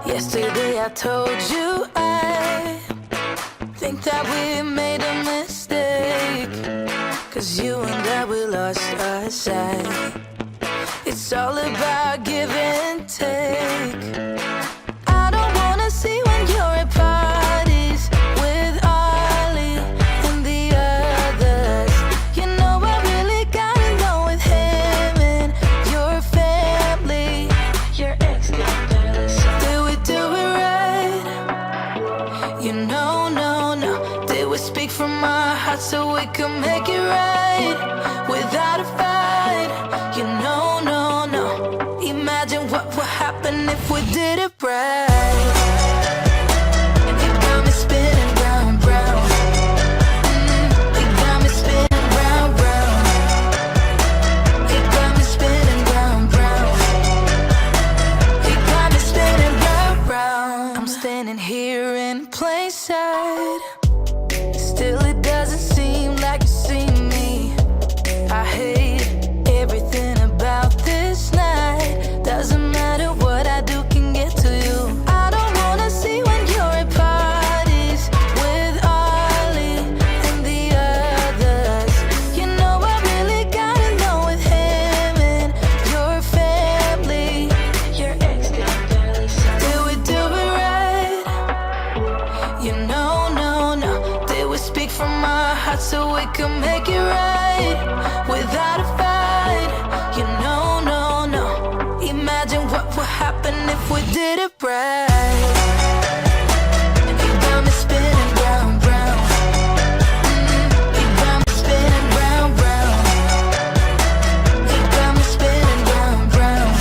Yesterday I told you I think that we made a mistake, 'cause you and I, we lost our sight. It's all about give and take. I don't wanna see when you're at parties with Ollie and the others. You know I really got along with him and your family. Your ex didn't did we do it right? You know, no. Did we speak from our hearts so we could make it right without a fight? You know, no. Imagine what would happen if we did it right. You got me spinning round, round. You got me spinning round, round. You got me spinning round, round. You got me spinning round, round. I'm standing here in plain sight. Still it doesn't seem like you see me. I hate everything about this night. Doesn't matter what I do can get to you. I don't wanna see when you're at parties with Ollie and the others. You know I really got along with him and your family. Your ex didn't did we do it right? You know, no. Did we speak from our hearts so we could make it right without a fight? You know, no. Imagine what would happen if we did it right. You got me spinning round, round. You got me spinning round, round. You got me spinning round, round.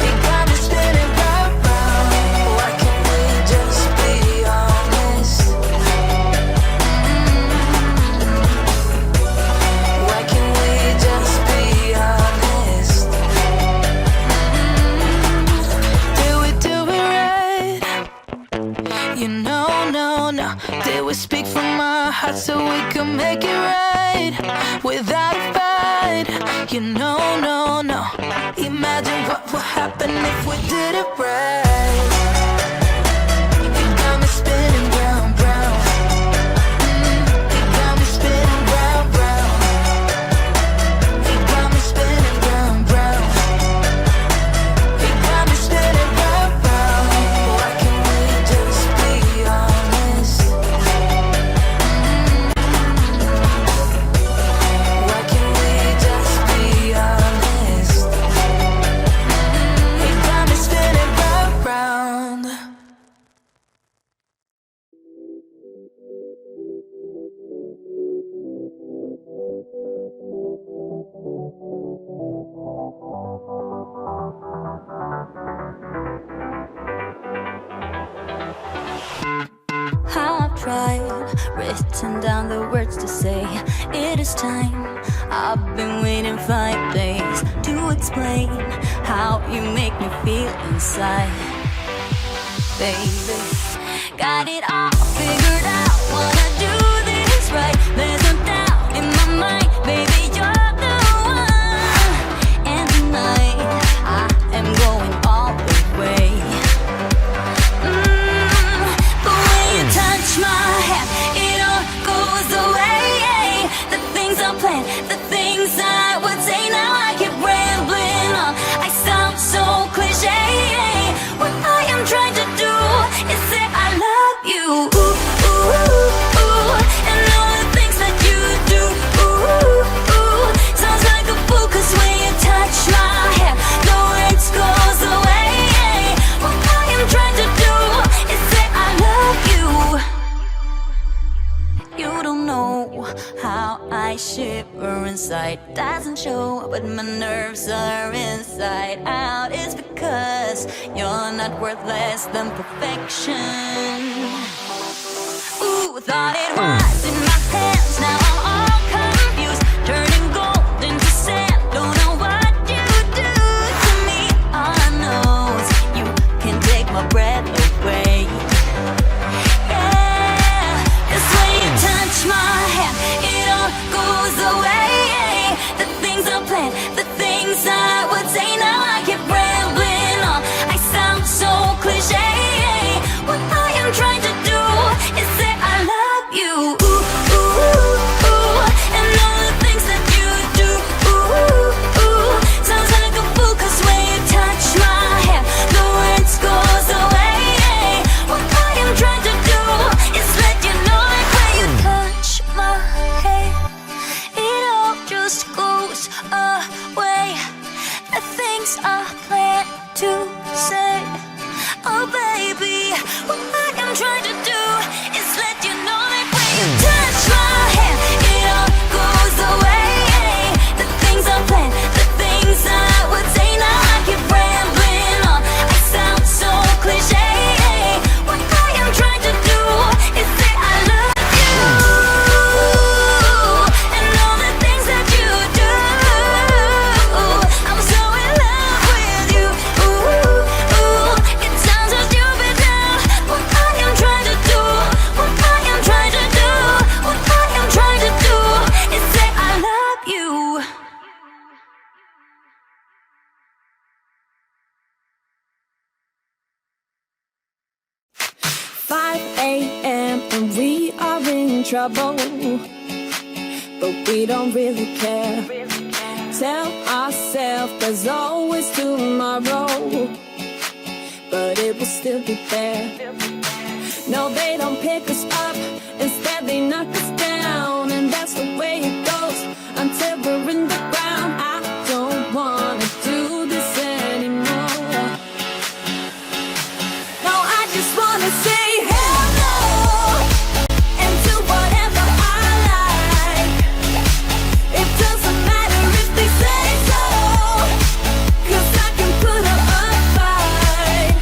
You got me spinning round, round. Why can't we just be honest? Why can't we just be honest? Did we do it right? You know, no. Did we speak from our hearts so we could make it right without a fight? You know, no. Imagine what would happen if we did it right. You got me spinning round, round. You got me spinning round, round. You got me spinning round, round. You got me spinning round, round. Why can't we just be honest? Why can't we just be honest? You got me spinning round, round. I've tried, written down the words to say it is time. I've been waiting 5 days to explain how you make me feel inside. Baby, got it all figured out, wanna do this right. There's no doubt in my mind, baby, you're the one. And tonight, I am going all the way. The way you touch my hand, it all goes away. The things I planned, the things I would say, now I keep rambling on. I sound so cliche. What I am trying to do is say I love you. Ooh, ooh, ooh. And all the things that you do. Ooh, ooh. Sounds like a fool, 'cause when you touch my hand, the words goes away. What I am trying to do is say I love you. You don't know how I shiver inside. Doesn't show, but my nerves are inside out. It's because you're not worth less than perfection. Ooh, thought it was in my hands, now I'm all confused. Turning gold into sand, don't know what you do to me. All I know is you can take my breath away. Yeah, this way you touch my hand, it all goes trouble, but we don't really care. Tell ourselves there's always tomorrow, but it will still be there. No, they don't pick us up, instead they knock us down, and that's the way it goes until we're in the ground. I don't wanna do this anymore. No, I just wanna say hello and do whatever I like. It doesn't matter if they say so, 'cause I can put up a fight.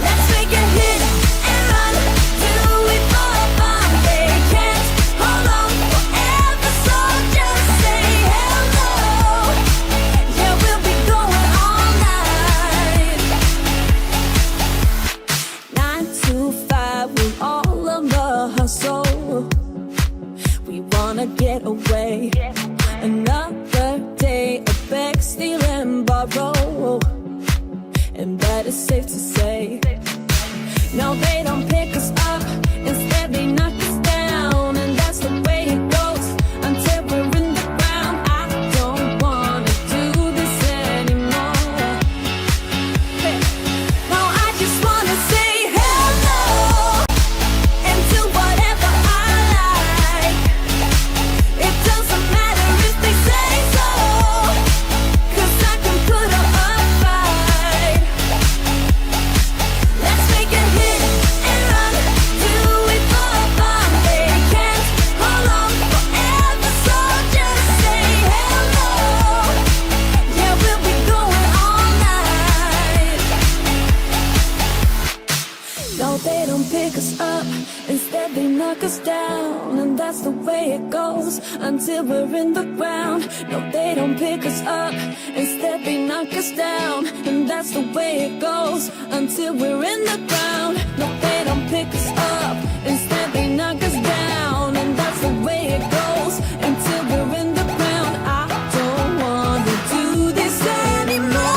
Let's make a hit and run, do it for fun. They can't hold on forever, so just say hello. Yeah, we'll be going all night. 9 to 5 with all of the hustle. We wanna get away. Another day of beg, steal and borrow, and that is safe to say. No, they don't pick us up, instead they knock us down, and that's the way it goes until we're in the ground. I don't wanna do this anymore. Hey. No, I just wanna say hello and do whatever I like. It doesn't matter if they say so, 'cause I can put up a fight. Let's make a hit and run, do it for fun. They can't hold on forever, so just say hello. Yeah, we'll be going all night. No, they don't pick us up, instead they knock us down, and that's the way it goes until we're in the ground. No, they don't pick us up, instead they knock us down, and that's the way it goes until we're in the ground. No, they don't pick us up, instead they knock us down, and that's the way it goes until we're in the ground. I don't wanna do this anymore.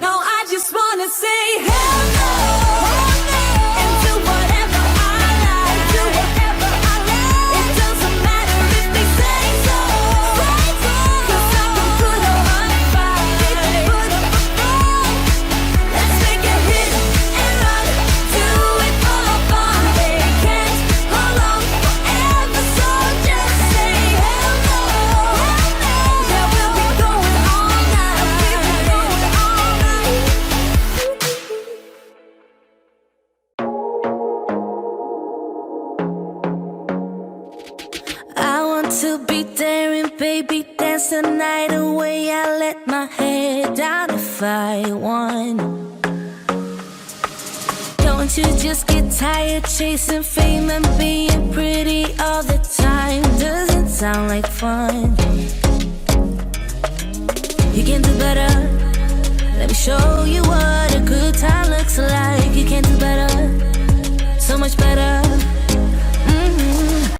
No, I just wanna say hello and do whatever I like. Do whatever I like. It doesn't matter if they say so, 'cause I can put up a fight. Let's make a hit and run, do it for fun. They can't hold on forever, so just say hello. Yeah, we'll be going all night. I want to be there and baby dance the night away. I let my head down if I want. Don't you just get tired chasing fame and being pretty all the time? Doesn't sound like fun. You can do better. Let me show you what a good time looks like. You can do better, so much better.